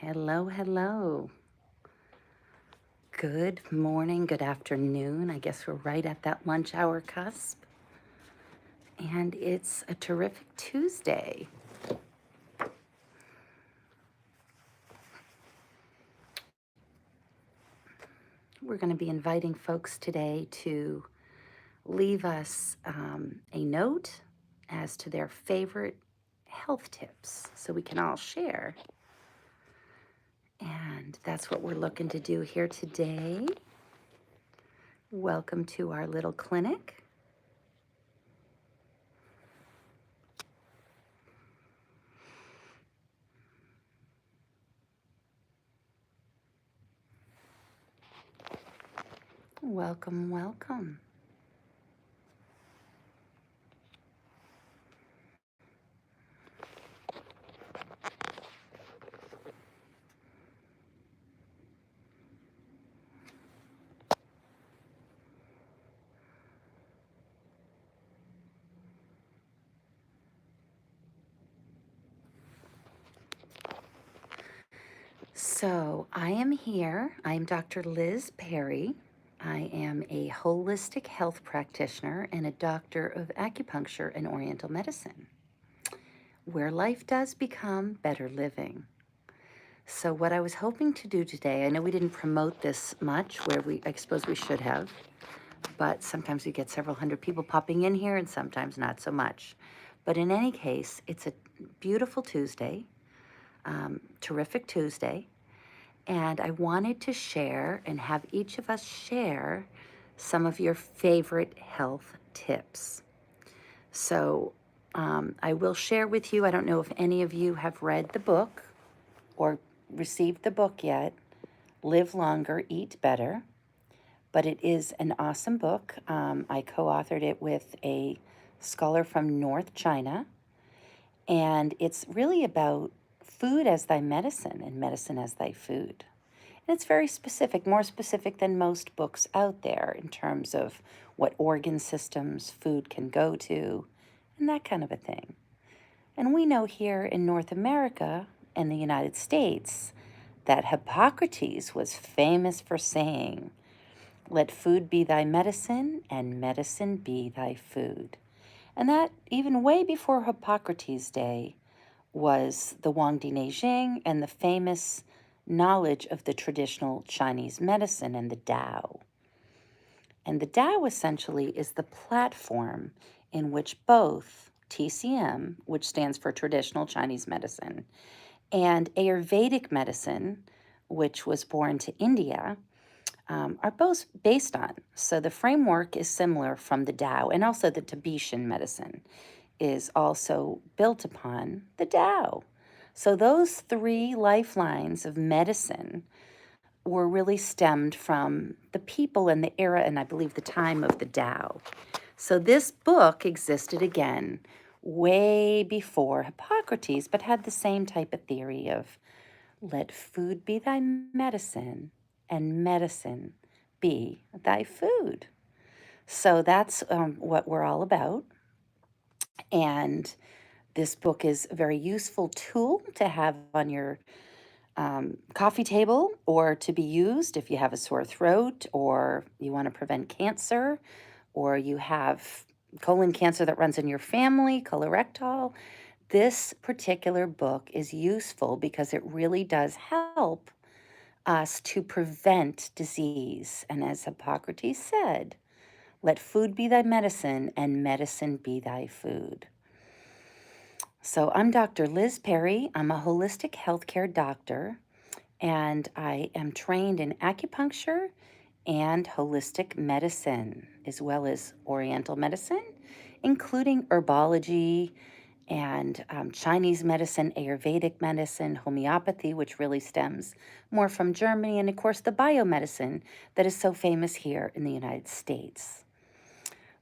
Hello, hello. Good morning, good afternoon. I guess we're right at that lunch hour cusp. And it's a terrific Tuesday. We're going to be inviting folks today to leave us a note as to their favorite health tips so we can all share. And that's what we're looking to do here today. Welcome to our little clinic. Welcome, welcome. So I am here. I am Dr. Liz Perry. I am a holistic health practitioner and a doctor of acupuncture and oriental medicine, where life does become better living. So what I was hoping to do today, I know we didn't promote this much, I suppose we should have, but sometimes we get several hundred people popping in here and sometimes not so much. But in any case, it's a beautiful Tuesday, terrific Tuesday. And I wanted to share and have each of us share some of your favorite health tips. So I will share with you, I don't know if any of you have read the book or received the book yet, Live Longer, Eat Better. But it is an awesome book. I co-authored it with a scholar from North China. And it's really about food as thy medicine and medicine as thy food. And it's very specific, more specific than most books out there in terms of what organ systems food can go to and that kind of a thing. And we know here in North America and the United States that Hippocrates was famous for saying, "Let food be thy medicine and medicine be thy food." And that even way before Hippocrates' day was the Wangdi Neijing and the famous knowledge of the traditional Chinese medicine and the Tao. And the Tao essentially is the platform in which both TCM, which stands for traditional Chinese medicine, and Ayurvedic medicine, which was born to India, are both based on. So the framework is similar from the Tao, and also the Tibetan medicine is also built upon the Tao. So those three lifelines of medicine were really stemmed from the people and the era and I believe the time of the Tao. So this book existed again way before Hippocrates, but had the same type of theory of let food be thy medicine and medicine be thy food. So that's what we're all about. And this book is a very useful tool to have on your coffee table or to be used if you have a sore throat or you want to prevent cancer or you have colon cancer that runs in your family, colorectal. This particular book is useful because it really does help us to prevent disease. And as Hippocrates said, let food be thy medicine and medicine be thy food. So I'm Dr. Liz Perry. I'm a holistic healthcare doctor, and I am trained in acupuncture and holistic medicine, as well as oriental medicine, including herbology and Chinese medicine, Ayurvedic medicine, homeopathy, which really stems more from Germany, and of course the biomedicine that is so famous here in the United States.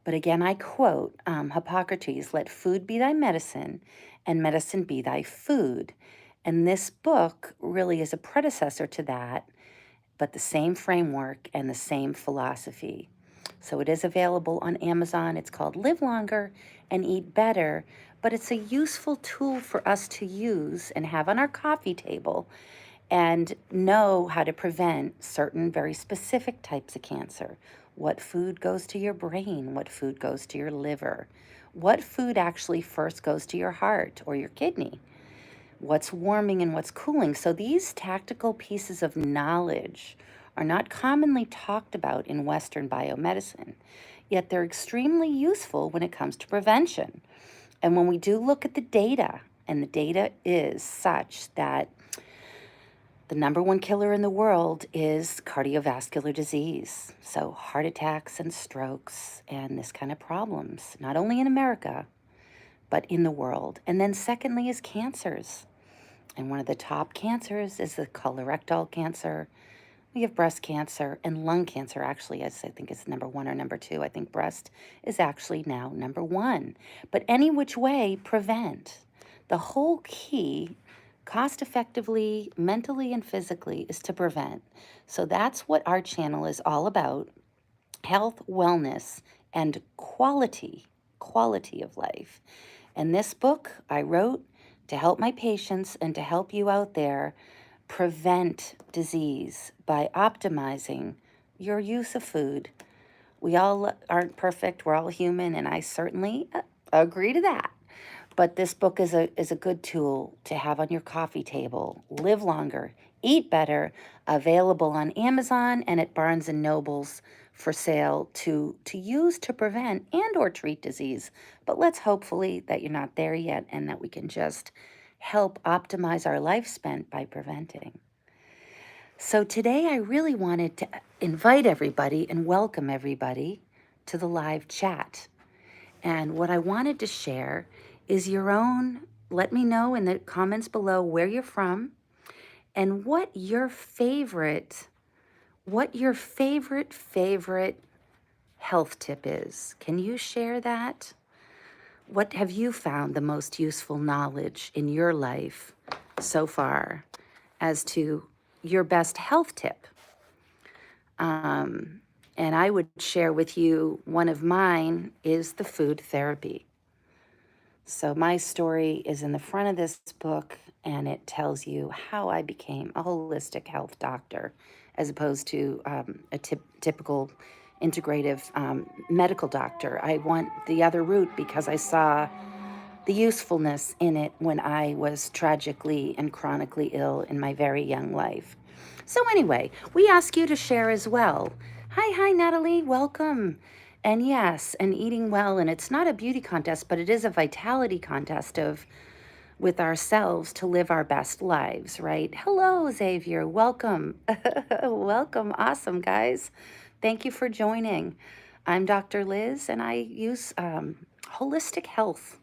But again, I quote Hippocrates, let food be thy medicine and medicine be thy food. And this book really is a predecessor to that, but the same framework and the same philosophy. So it is available on Amazon. It's called Live Longer and Eat Better, but it's a useful tool for us to use and have on our coffee table and know how to prevent certain very specific types of cancer. What food goes to your brain? What food goes to your liver? What food actually first goes to your heart or your kidney? What's warming and what's cooling? So these tactical pieces of knowledge are not commonly talked about in Western biomedicine, yet they're extremely useful when it comes to prevention. And when we do look at the data, and the data is such that the number one killer in the world is cardiovascular disease. So heart attacks and strokes and this kind of problems, not only in America, but in the world. And then secondly is cancers. And one of the top cancers is the colorectal cancer. We have breast cancer and lung cancer, actually, as I think is number one or number two. I think breast is actually now number one. But any which way, prevent. The whole key, cost effectively, mentally and physically, is to prevent. So that's what our channel is all about: health, wellness, and quality of life. And this book I wrote to help my patients and to help you out there prevent disease by optimizing your use of food. We all aren't perfect, we're all human, and I certainly agree to that. But this book is a good tool to have on your coffee table. Live Longer, Eat Better, available on Amazon and at Barnes and Nobles for sale to use to prevent and or treat disease. But let's hopefully that you're not there yet and that we can just help optimize our lifespan by preventing. So today I really wanted to invite everybody and welcome everybody to the live chat. And what I wanted to share is your own, let me know in the comments below where you're from and what your favorite health tip is. Can you share that? What have you found the most useful knowledge in your life so far as to your best health tip? And I would share with you one of mine is the food therapy. So my story is in the front of this book, and it tells you how I became a holistic health doctor as opposed to a typical integrative medical doctor. I went the other route because I saw the usefulness in it when I was tragically and chronically ill in my very young life. So anyway, we ask you to share as well. Hi, Natalie, welcome. And yes, and eating well, and it's not a beauty contest, but it is a vitality contest of with ourselves to live our best lives, right? Hello, Xavier, welcome. Welcome, awesome, guys. Thank you for joining. I'm Dr. Liz, and I use holistic health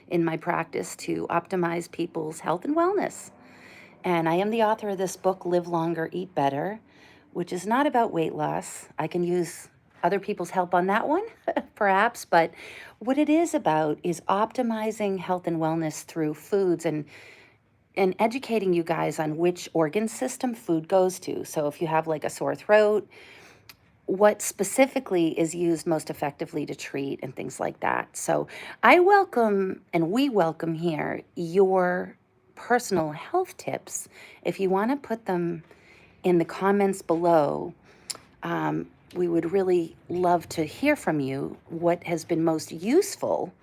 in my practice to optimize people's health and wellness. And I am the author of this book, Live Longer, Eat Better, which is not about weight loss. I can use other people's help on that one, perhaps, but what it is about is optimizing health and wellness through foods and educating you guys on which organ system food goes to. So if you have like a sore throat, what specifically is used most effectively to treat and things like that. So I welcome, and we welcome here, your personal health tips. If you want to put them in the comments below, we would really love to hear from you what has been most useful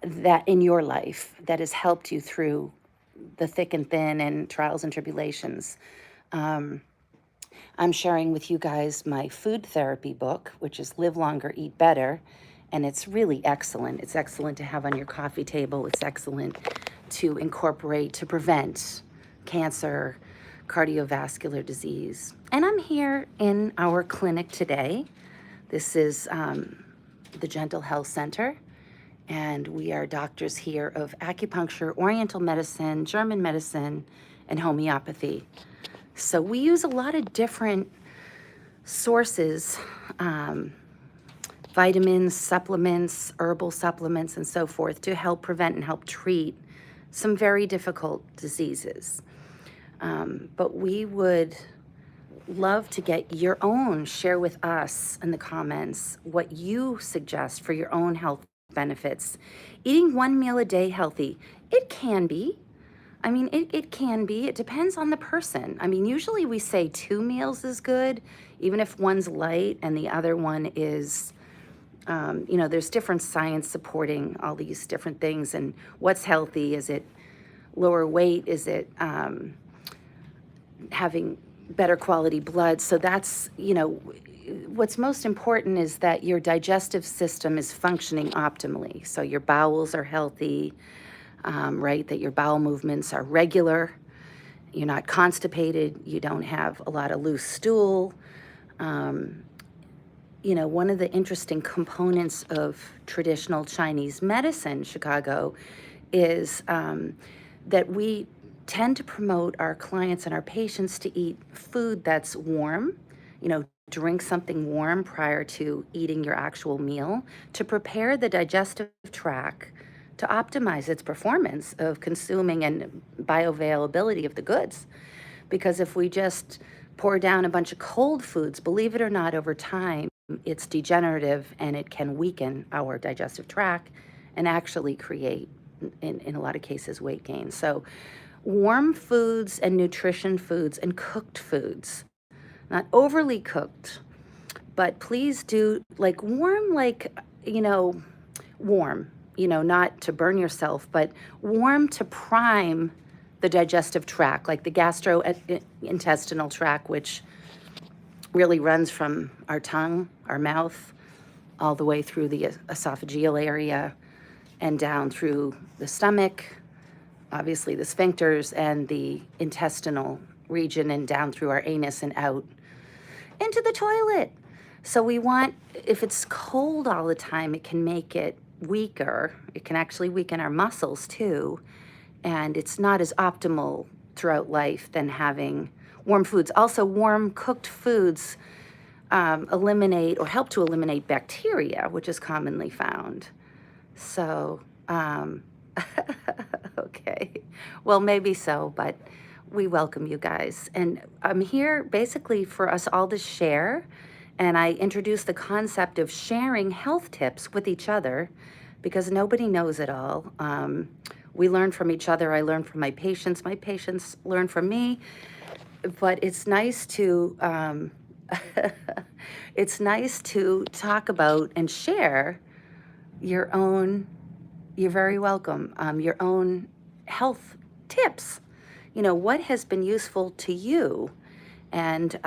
that in your life that has helped you through the thick and thin and trials and tribulations. I'm sharing with you guys my food therapy book, which is Live Longer, Eat Better, and it's really excellent. It's excellent to have on your coffee table. It's excellent to incorporate to prevent cancer, cardiovascular disease. And I'm here in our clinic today. This is the Gentle Health Center, and we are doctors here of acupuncture, oriental medicine, German medicine, and homeopathy. So we use a lot of different sources, vitamins, supplements, herbal supplements, and so forth to help prevent and help treat some very difficult diseases. But we would love to get your own, share with us in the comments what you suggest for your own health benefits. Eating one meal a day healthy, it can be. I mean, it can be. It depends on the person. I mean, usually we say 2 meals is good, even if one's light and the other one is, there's different science supporting all these different things and what's healthy. Is it lower weight? Is it having better quality blood? So that's, what's most important is that your digestive system is functioning optimally. So your bowels are healthy, right? That your bowel movements are regular. You're not constipated. You don't have a lot of loose stool. One of the interesting components of traditional Chinese medicine, Chicago, is that we tend to promote our clients and our patients to eat food that's warm, drink something warm prior to eating your actual meal to prepare the digestive tract to optimize its performance of consuming and bioavailability of the goods. Because if we just pour down a bunch of cold foods, believe it or not, over time, it's degenerative and it can weaken our digestive tract and actually create, in a lot of cases, weight gain. So warm foods and nutrition foods and cooked foods, not overly cooked, but please do like warm, warm, not to burn yourself, but warm to prime the digestive tract, like the gastrointestinal tract, which really runs from our tongue, our mouth, all the way through the esophageal area and down through the stomach, obviously the sphincters and the intestinal region, and down through our anus and out into the toilet. So we want, if it's cold all the time, it can make it weaker. It can actually weaken our muscles too. And it's not as optimal throughout life than having warm foods. Also, warm cooked foods eliminate or help to eliminate bacteria, which is commonly found. So, okay, well, maybe so, but we welcome you guys. And I'm here basically for us all to share. And I introduce the concept of sharing health tips with each other because nobody knows it all. We learn from each other. I learn from my patients learn from me. But it's nice to it's nice to talk about and share your own, you're very welcome, your own health tips. What has been useful to you, and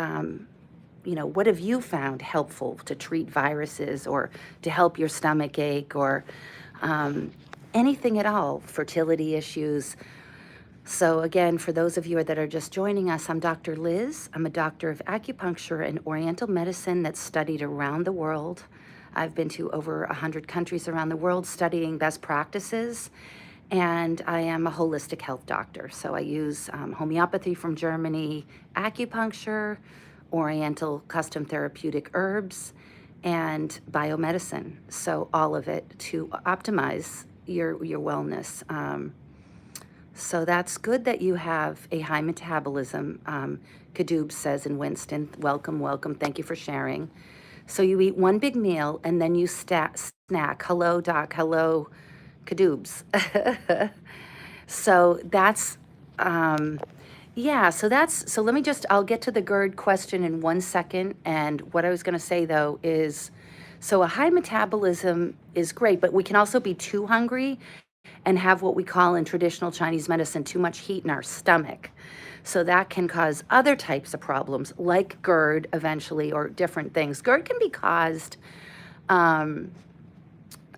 what have you found helpful to treat viruses or to help your stomach ache or anything at all, fertility issues. So again, for those of you that are just joining us, I'm Dr. Liz. I'm a doctor of acupuncture and oriental medicine that's studied around the world. I've been to over 100 countries around the world studying best practices, and I am a holistic health doctor. So I use homeopathy from Germany, acupuncture, oriental custom therapeutic herbs, and biomedicine. So all of it to optimize your wellness. So that's good that you have a high metabolism. Kadoob says in Winston, welcome, welcome. Thank you for sharing. So you eat one big meal and then you snack. Hello, doc. Hello, Kadoobs. So that's, so let me I'll get to the GERD question in 1 second. And what I was going to say though is, so a high metabolism is great, but we can also be too hungry and have what we call in traditional Chinese medicine too much heat in our stomach. So that can cause other types of problems like GERD eventually, or different things. GERD can be caused,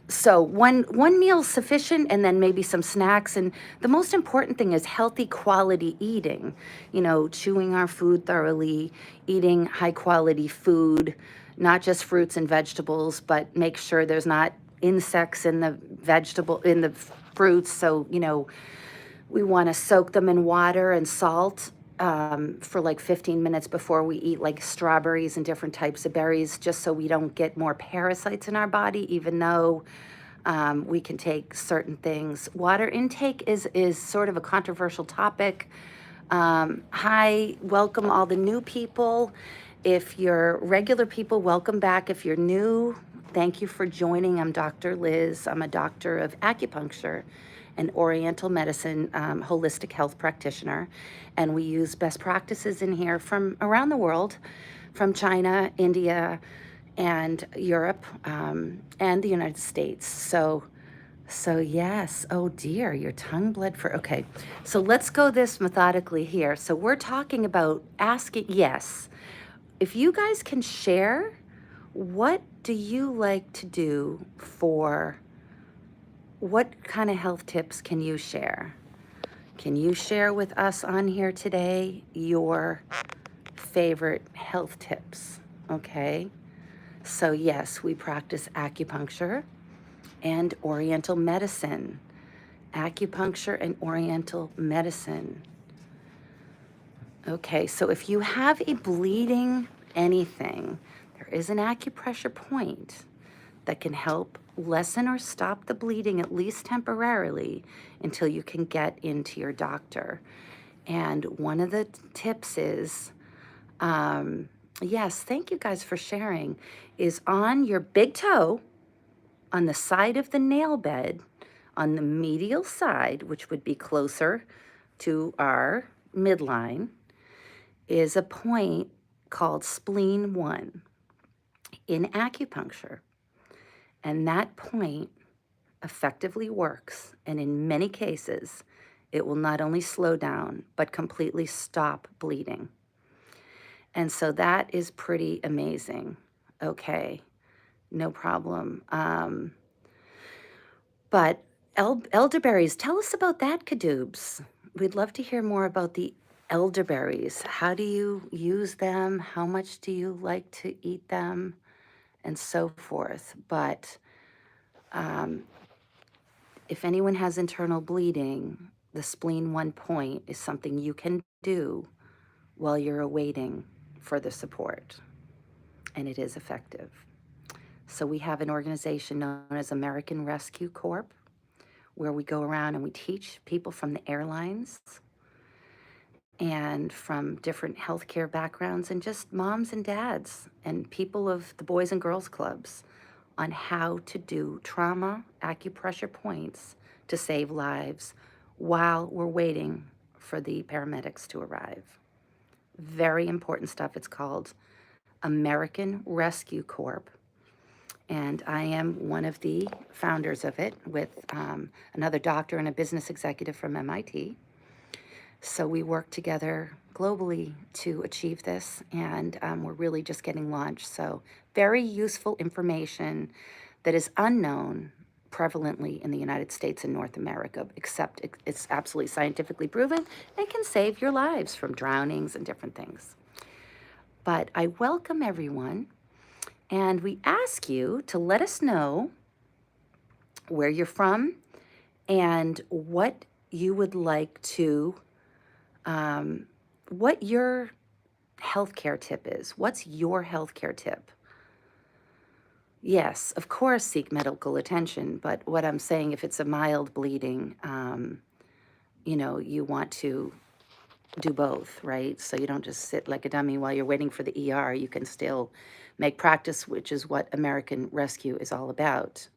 so one meal is sufficient, and then maybe some snacks. And the most important thing is healthy quality eating, chewing our food thoroughly, eating high quality food, not just fruits and vegetables, but make sure there's not insects in the fruits. So, we want to soak them in water and salt for like 15 minutes before we eat, like strawberries and different types of berries, just so we don't get more parasites in our body, even though we can take certain things. Water intake is sort of a controversial topic. Hi, welcome all the new people. If you're regular people, welcome back. If you're new, thank you for joining. I'm Dr. Liz. I'm a doctor of acupuncture an Oriental medicine holistic health practitioner, and we use best practices in here from around the world, from China, India, and Europe, and the United States. So yes, oh dear, your tongue bled for, okay. So let's go this methodically here. So we're talking about asking, yes, if you guys can share, what do you like to do for, what kind of health tips can you share? Can you share with us on here today your favorite health tips? Okay. So yes, we practice acupuncture and Oriental medicine. Acupuncture and Oriental medicine. Okay, so if you have a bleeding anything, there is an acupressure point that can help lessen or stop the bleeding, at least temporarily, until you can get into your doctor. And one of the tips is, yes, thank you guys for sharing, is on your big toe, on the side of the nail bed, on the medial side, which would be closer to our midline, is a point called spleen 1 in acupuncture. And that point effectively works. And in many cases, it will not only slow down, but completely stop bleeding. And so that is pretty amazing. Okay, no problem. But elderberries, tell us about that, Kadoobs. We'd love to hear more about the elderberries. How do you use them? How much do you like to eat them? And so forth. But if anyone has internal bleeding, the spleen 1 point is something you can do while you're awaiting further support. And it is effective. So we have an organization known as American Rescue Corp, where we go around and we teach people from the airlines and from different healthcare backgrounds and just moms and dads and people of the Boys and Girls Clubs on how to do trauma acupressure points to save lives while we're waiting for the paramedics to arrive. Very important stuff. It's called American Rescue Corp. And I am one of the founders of it with another doctor and a business executive from MIT. So we work together globally to achieve this, and we're really just getting launched. So very useful information that is unknown prevalently in the United States and North America, except it's absolutely scientifically proven and can save your lives from drownings and different things. But I welcome everyone, and we ask you to let us know where you're from and what you would like to, what your healthcare tip is. What's your healthcare tip? Yes, of course, seek medical attention, but what I'm saying, if it's a mild bleeding, you know, you want to do both, right? So you don't just sit like a dummy while you're waiting for the ER. You can still make practice, which is what American Rescue is all about.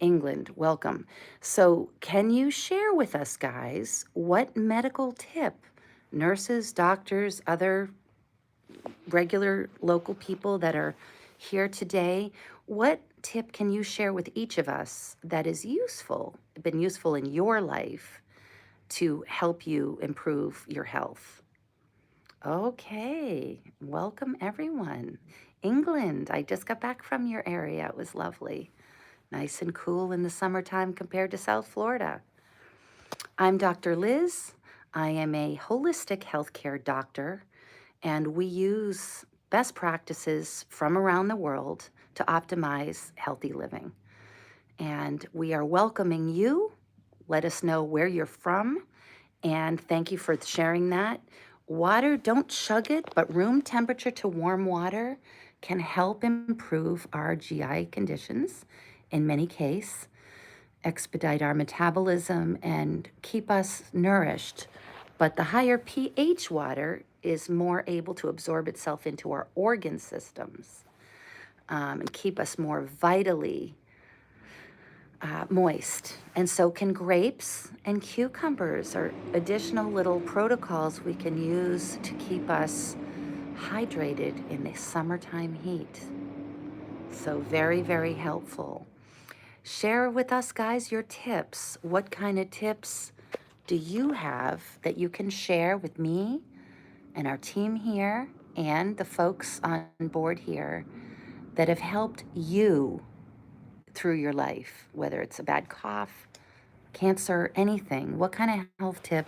England, welcome. So can you share with us, guys, what medical tip nurses, doctors, other regular local people that are here today, what tip can you share with each of us that is useful, been useful in your life to help you improve your health? Okay, welcome everyone. England, I just got back from your area. It was lovely. Nice and cool in the summertime compared to South Florida. I'm Dr. Liz. I am a holistic healthcare doctor, and we use best practices from around the world to optimize healthy living. And we are welcoming you. Let us know where you're from, and thank you for sharing that. Water, don't chug it, but room temperature to warm water can help improve our GI conditions in many cases, expedite our metabolism and keep us nourished. But the higher pH water is more able to absorb itself into our organ systems and keep us more vitally moist. And so can grapes and cucumbers are additional little protocols we can use to keep us hydrated in the summertime heat. So very, very helpful. Share with us, guys, your tips. What kind of tips do you have that you can share with me and our team here and the folks on board here that have helped you through your life, whether it's a bad cough, cancer, anything? What kind of health tip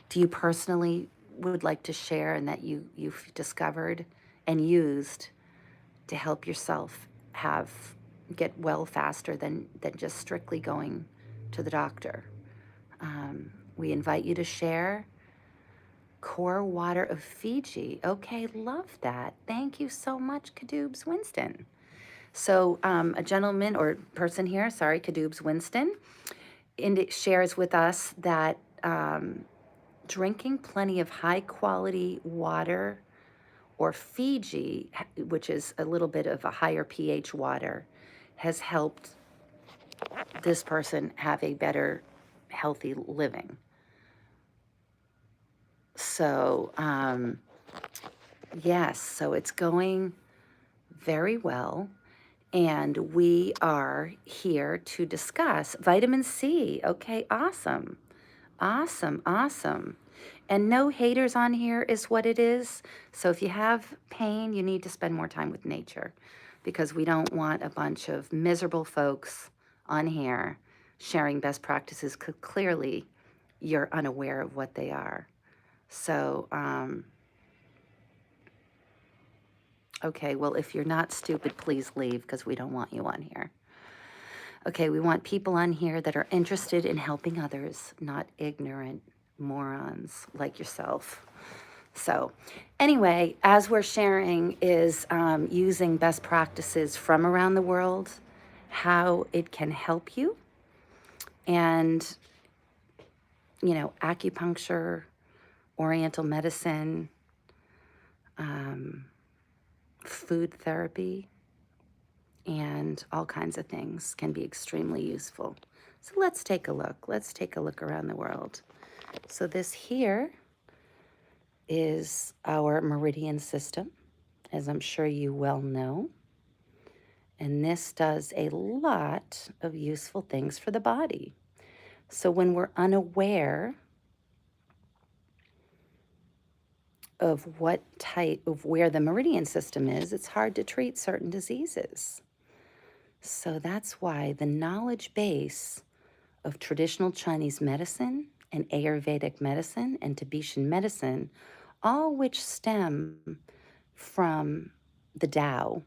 do you personally would like to share and that you've discovered and used to help yourself get well faster than just strictly going to the doctor? We invite you to share Core Water of Fiji. Okay, love that. Thank you so much, Kadoobs Winston. So a gentleman or person here, sorry, Kadoobs Winston, shares with us that drinking plenty of high quality water or Fiji, which is a little bit of a higher pH water, has helped this person have a better, healthy living. So, yes, so it's going very well. And we are here to discuss vitamin C. Okay, awesome. Awesome, awesome. And no haters on here is what it is. So if you have pain, you need to spend more time with nature because we don't want a bunch of miserable folks on here sharing best practices because clearly you're unaware of what they are. So, okay, well, if you're not stupid, please leave because we don't want you on here. Okay, we want people on here that are interested in helping others, not ignorant morons like yourself. So anyway, as we're sharing is using best practices from around the world, how it can help you, and, you know, acupuncture, oriental medicine, food therapy, and all kinds of things can be extremely useful. So let's take a look. Let's take a look around the world. So this here is our meridian system, as I'm sure you well know. And this does a lot of useful things for the body. So when we're unaware of what type of where the meridian system is, it's hard to treat certain diseases. So that's why the knowledge base of traditional Chinese medicine and Ayurvedic medicine and Tibetan medicine, all which stem from the Tao,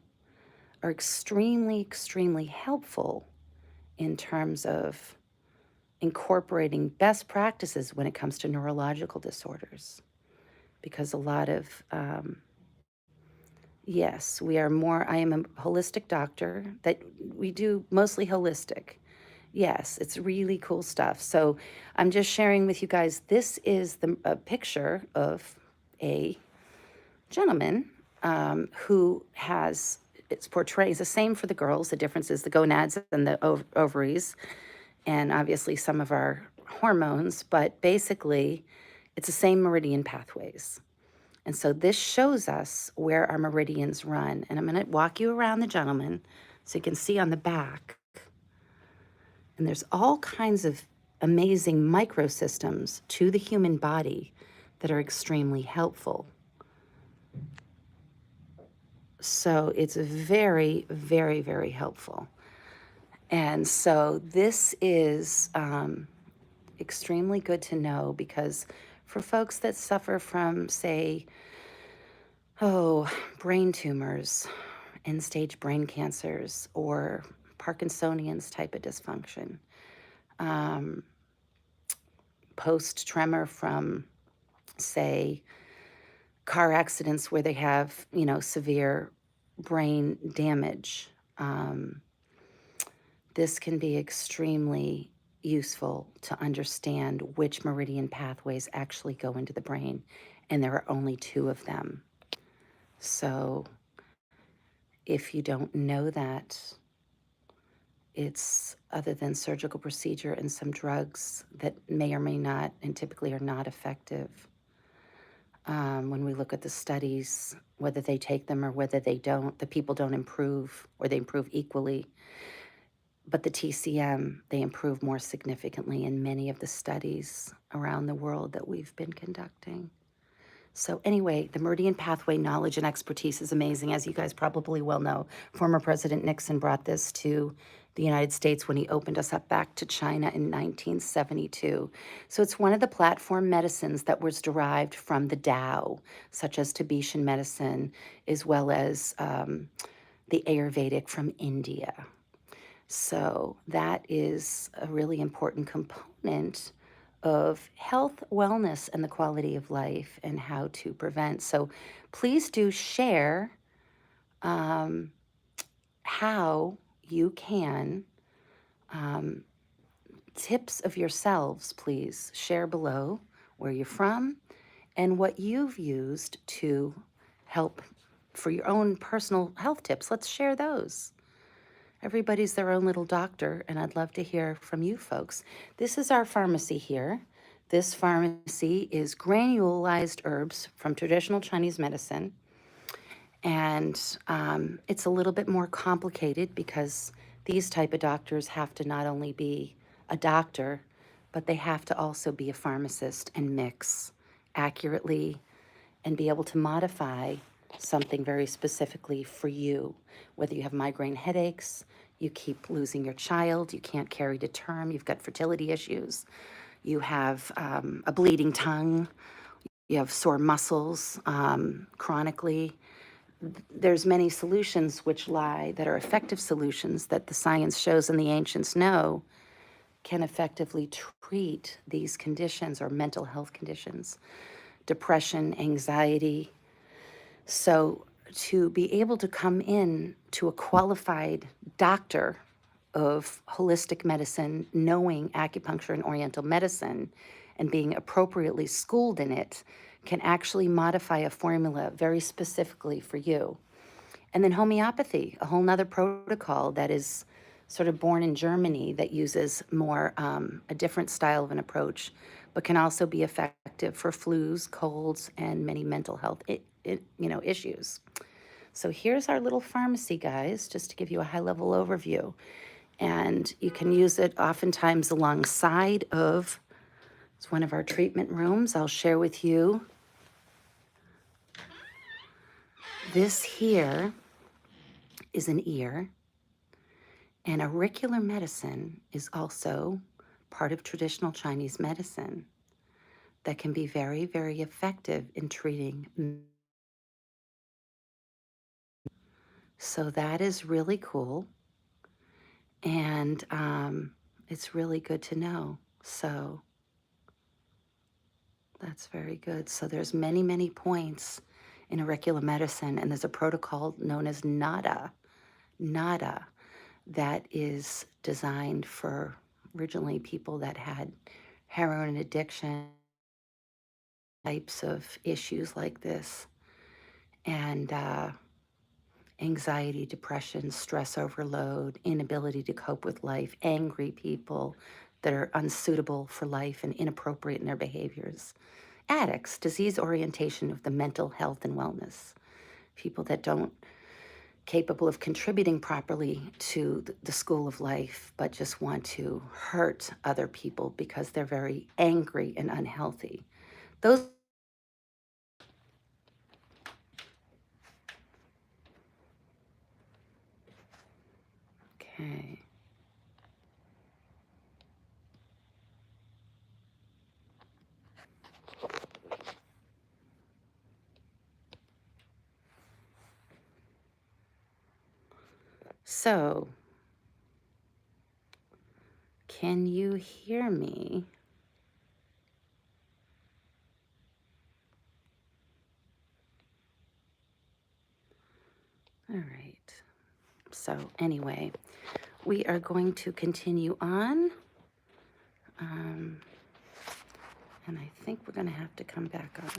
are extremely, extremely helpful in terms of incorporating best practices when it comes to neurological disorders. Because a lot of, yes, I am a holistic doctor that we do mostly holistic. Yes, it's really cool stuff. So I'm just sharing with you guys, this is a picture of a gentleman who it's portrays the same for the girls. The difference is the gonads and the ovaries, and obviously some of our hormones, but basically it's the same meridian pathways. And so this shows us where our meridians run. And I'm going to walk you around the gentleman so you can see on the back. And there's all kinds of amazing microsystems to the human body that are extremely helpful. So it's very, very, very helpful. And so this is extremely good to know because for folks that suffer from, say, brain tumors, end-stage brain cancers, or Parkinsonian's type of dysfunction, post-tremor from, say, car accidents where they have, severe brain damage. This can be extremely useful to understand which meridian pathways actually go into the brain, and there are only 2 of them. So if you don't know that, It's other than surgical procedure and some drugs that may or may not, and typically are not effective. When we look at the studies, whether they take them or whether they don't, the people don't improve or they improve equally. But the TCM, they improve more significantly in many of the studies around the world that we've been conducting. So anyway, the Meridian Pathway knowledge and expertise is amazing. As you guys probably well know, former President Nixon brought this to the United States when he opened us up back to China in 1972. So it's one of the platform medicines that was derived from the Tao, such as Tibetan medicine, as well as the Ayurvedic from India. So that is a really important component of health, wellness, and the quality of life and how to prevent. So please do share um, how you can, tips of yourselves, please share below where you're from and what you've used to help for your own personal health tips. Let's share those. Everybody's their own little doctor, and I'd love to hear from you folks. This is our pharmacy here. This pharmacy is granulized herbs from traditional Chinese medicine, and it's a little bit more complicated because these type of doctors have to not only be a doctor, but they have to also be a pharmacist and mix accurately and be able to modify something very specifically for you. Whether you have migraine headaches, you keep losing your child, you can't carry to term, you've got fertility issues, you have a bleeding tongue, you have sore muscles chronically. There's many solutions which lie that are effective solutions that the science shows and the ancients know can effectively treat these conditions or mental health conditions, depression, anxiety. So to be able to come in to a qualified doctor of holistic medicine, knowing acupuncture and oriental medicine, and being appropriately schooled in it, can actually modify a formula very specifically for you. And then homeopathy, a whole nother protocol that is sort of born in Germany that uses more a different style of an approach, but can also be effective for flus, colds, and many mental health issues. So here's our little pharmacy, guys, just to give you a high-level overview. And you can use it oftentimes alongside of, it's one of our treatment rooms. I'll share with you. This here is an ear, and auricular medicine is also part of traditional Chinese medicine that can be very, very effective in treating. So that is really cool, and it's really good to know. So that's very good. So there's many, many points in auricular medicine, and there's a protocol known as NADA, that is designed for originally people that had heroin addiction, types of issues like this, and anxiety, depression, stress overload, inability to cope with life, angry people that are unsuitable for life and inappropriate in their behaviors, addicts, disease orientation of the mental health and wellness, people that don't capable of contributing properly to the school of life, but just want to hurt other people because they're very angry and unhealthy. Those. Okay. So, can you hear me? All right. So anyway, we are going to continue on. And I think we're going to have to come back on.